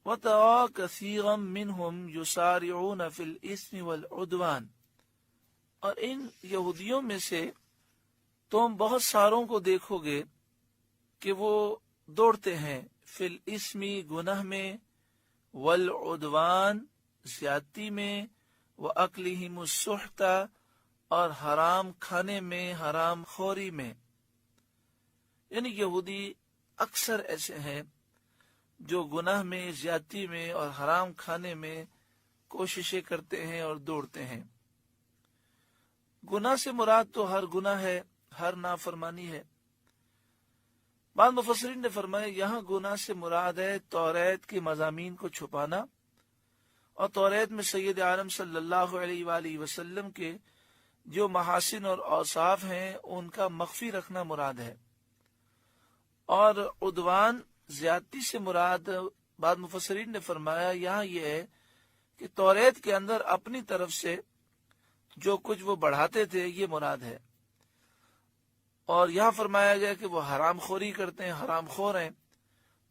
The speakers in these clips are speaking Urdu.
وَتَرَى كَثِيرًا مِّنْهُمْ يُسَارِعُونَ فِي الْإِثْمِ وَالْعُدْوَانِ، اور ان یہودیوں میں سے تم بہت ساروں کو دیکھو گے کہ وہ دوڑتے ہیں فی الاسم گناہ میں، والعدوان زیادتی میں، وَأَكْلِهِمُ السُّحْتَ اور حرام کھانے میں، حرام خوری میں۔ یعنی یہودی اکثر ایسے ہیں جو گناہ میں، زیادتی میں اور حرام کھانے میں کوششیں کرتے ہیں اور دوڑتے ہیں۔ گناہ سے مراد تو ہر گناہ ہے، ہر نافرمانی ہے۔ بعض مفسرین نے فرمایا یہاں گناہ سے مراد ہے توریت کے مضامین کو چھپانا، اور توریت میں سید عالم صلی اللہ علیہ وآلہ وسلم کے جو محاسن اور اوصاف ہیں ان کا مخفی رکھنا مراد ہے۔ اور عدوان زیادتی سے مراد بعض مفسرین نے فرمایا یہاں یہ ہے کہ توریت کے اندر اپنی طرف سے جو کچھ وہ بڑھاتے تھے یہ مراد ہے، اور یہاں فرمایا گیا کہ وہ حرام خوری کرتے ہیں، حرام خور ہیں،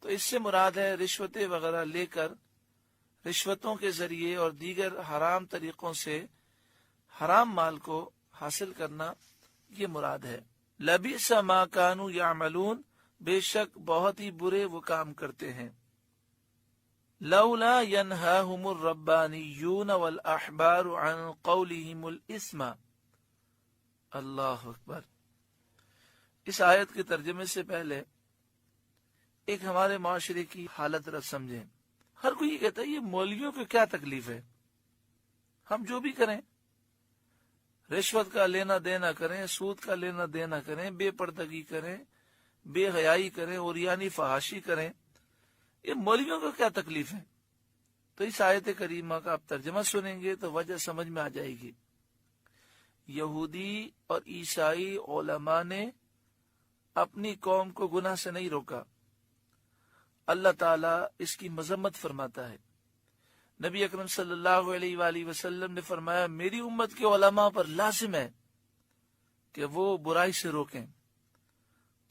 تو اس سے مراد ہے رشوتیں وغیرہ لے کر، رشوتوں کے ذریعے اور دیگر حرام طریقوں سے حرام مال کو حاصل کرنا، یہ مراد ہے۔ لبئس ما کانوا یعملون، بے شک بہت ہی برے وہ کام کرتے ہیں۔ لولا ینہاہم الربانیون والاحبار عن قولہم الاسم، اللہ اکبر۔ اس آیت کے ترجمے سے پہلے ایک ہمارے معاشرے کی حالت رت سمجھیں۔ ہر کوئی یہ کہتا ہے یہ مولویوں کو کیا تکلیف ہے، ہم جو بھی کریں، رشوت کا لینا دینا کریں، سود کا لینا دینا کریں، بے پردگی کریں، بے حیائی کریں، عریانی فحاشی کریں، یہ مولویوں کو کیا تکلیف ہے؟ تو اس آیت کریمہ کا آپ ترجمہ سنیں گے تو وجہ سمجھ میں آ جائے گی۔ یہودی اور عیسائی علماء نے اپنی قوم کو گناہ سے نہیں روکا، اللہ تعالیٰ اس کی مذمت فرماتا ہے۔ نبی اکرم صلی اللہ علیہ وآلہ وسلم نے فرمایا میری امت کے علماء پر لازم ہے کہ وہ برائی سے روکیں۔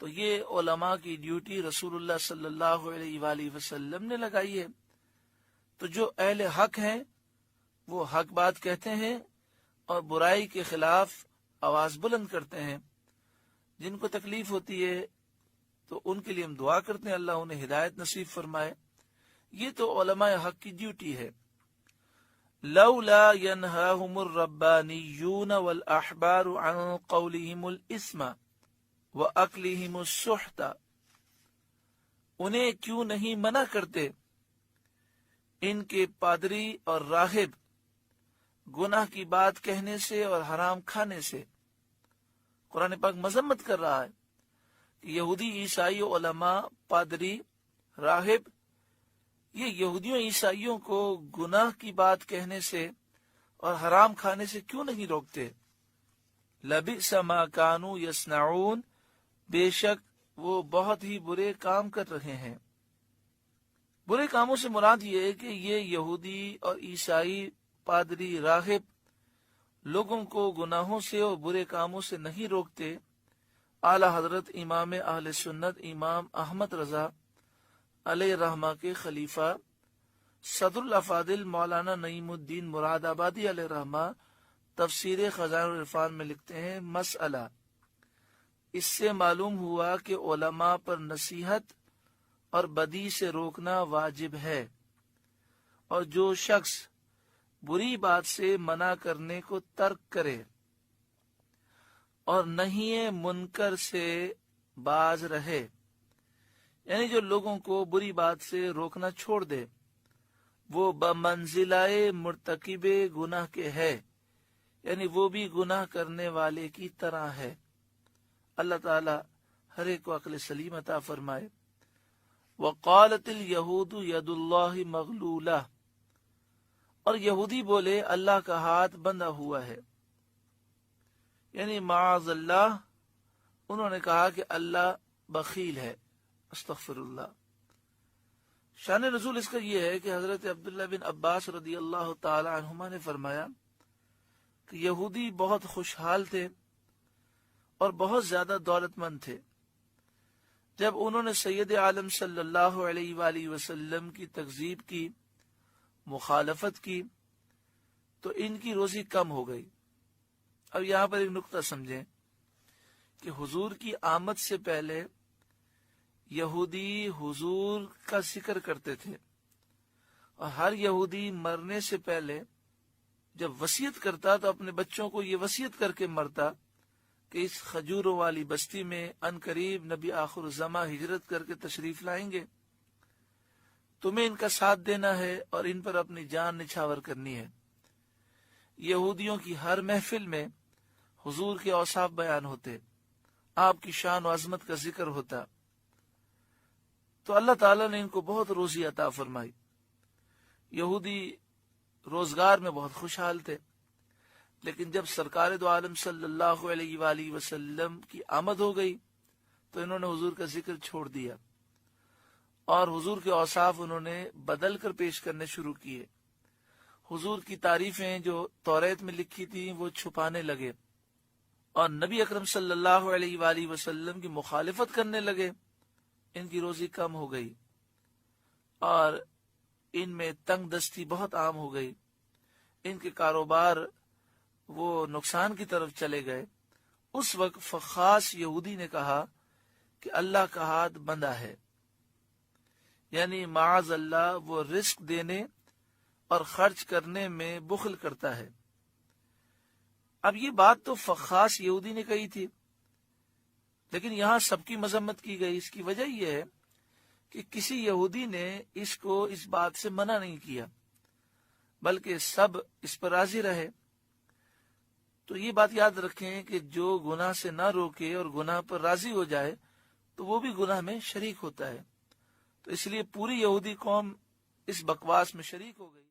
تو یہ علماء کی ڈیوٹی رسول اللہ صلی اللہ علیہ وآلہ وسلم نے لگائی ہے۔ تو جو اہل حق ہیں وہ حق بات کہتے ہیں اور برائی کے خلاف آواز بلند کرتے ہیں۔ جن کو تکلیف ہوتی ہے تو ان کے لیے ہم دعا کرتے ہیں اللہ انہیں ہدایت نصیب فرمائے۔ یہ تو علماء حق کی ڈیوٹی ہے۔ لولا ینہاہم الربانیون والاحبار عن قولہم الاسم وَأَكْلِهِمُ السُّحْتَ، انہیں کیوں نہیں منع کرتے ان کے پادری اور راہب گناہ کی بات کہنے سے اور حرام کھانے سے۔ قرآن پاک مذمت کر رہا ہے کہ یہودی عیسائی علماء، پادری، راہب یہ یہودیوں عیسائیوں کو گناہ کی بات کہنے سے اور حرام کھانے سے کیوں نہیں روکتے؟ لبئس ما کانوا یصنعون، بے شک وہ بہت ہی برے کام کر رہے ہیں۔ برے کاموں سے مراد یہ ہے کہ یہ یہودی اور عیسائی پادری راہب لوگوں کو گناہوں سے اور برے کاموں سے نہیں روکتے۔ اعلی حضرت امام اہل سنت امام احمد رضا علیہ رحمہ کے خلیفہ صدر الافاضل مولانا نعیم الدین مراد آبادی علیہ رحمہ تفسیر خزائن العرفان میں لکھتے ہیں مسئلہ، اس سے معلوم ہوا کہ علماء پر نصیحت اور بدی سے روکنا واجب ہے، اور جو شخص بری بات سے منع کرنے کو ترک کرے اور نہیں منکر سے باز رہے، یعنی جو لوگوں کو بری بات سے روکنا چھوڑ دے، وہ بمنزلہ مرتکب گناہ کے ہے، یعنی وہ بھی گناہ کرنے والے کی طرح ہے۔ اللہ تعالی ہر ایک کو عقل سلیم عطا فرمائے۔ وقالت اليہود ید اللہ مغلولہ، اور یہودی بولے اللہ کا ہاتھ بندھا ہوا ہے، یعنی معاذ اللہ انہوں نے کہا کہ اللہ بخیل ہے، استغفر اللہ۔ شان نزول اس کا یہ ہے کہ حضرت عبداللہ بن عباس رضی اللہ تعالی عنہما نے فرمایا کہ یہودی بہت خوشحال تھے اور بہت زیادہ دولت مند تھے۔ جب انہوں نے سید عالم صلی اللہ علیہ وآلہ وسلم کی تکذیب کی، مخالفت کی، تو ان کی روزی کم ہو گئی۔ اب یہاں پر ایک نقطہ سمجھیں کہ حضور کی آمد سے پہلے یہودی حضور کا ذکر کرتے تھے، اور ہر یہودی مرنے سے پہلے جب وصیت کرتا تو اپنے بچوں کو یہ وصیت کر کے مرتا کہ اس کھجوروں والی بستی میں ان قریب نبی آخر الزماں ہجرت کر کے تشریف لائیں گے، تمہیں ان کا ساتھ دینا ہے اور ان پر اپنی جان نچھاور کرنی ہے۔ یہودیوں کی ہر محفل میں حضور کے اوصاف بیان ہوتے، آپ کی شان و عظمت کا ذکر ہوتا، تو اللہ تعالیٰ نے ان کو بہت روزی عطا فرمائی۔ یہودی روزگار میں بہت خوشحال تھے، لیکن جب سرکار دو عالم صلی اللہ علیہ وآلہ وسلم کی آمد ہو گئی تو انہوں نے حضور کا ذکر چھوڑ دیا، اور حضور کے اوصاف انہوں نے بدل کر پیش کرنے شروع کیے۔ حضور کی تعریفیں جو توریت میں لکھی تھیں وہ چھپانے لگے، اور نبی اکرم صلی اللہ علیہ وآلہ وسلم کی مخالفت کرنے لگے۔ ان کی روزی کم ہو گئی اور ان میں تنگ دستی بہت عام ہو گئی، ان کے کاروبار وہ نقصان کی طرف چلے گئے۔ اس وقت فخاص یہودی نے کہا کہ اللہ کا ہاتھ بندھا ہے، یعنی معاذ اللہ وہ رزق دینے اور خرچ کرنے میں بخل کرتا ہے۔ اب یہ بات تو فخاص یہودی نے کہی تھی، لیکن یہاں سب کی مذمت کی گئی۔ اس کی وجہ یہ ہے کہ کسی یہودی نے اس کو اس بات سے منع نہیں کیا، بلکہ سب اس پر راضی رہے۔ تو یہ بات یاد رکھیں کہ جو گناہ سے نہ روکے اور گناہ پر راضی ہو جائے تو وہ بھی گناہ میں شریک ہوتا ہے۔ تو اس لیے پوری یہودی قوم اس بکواس میں شریک ہو گئی۔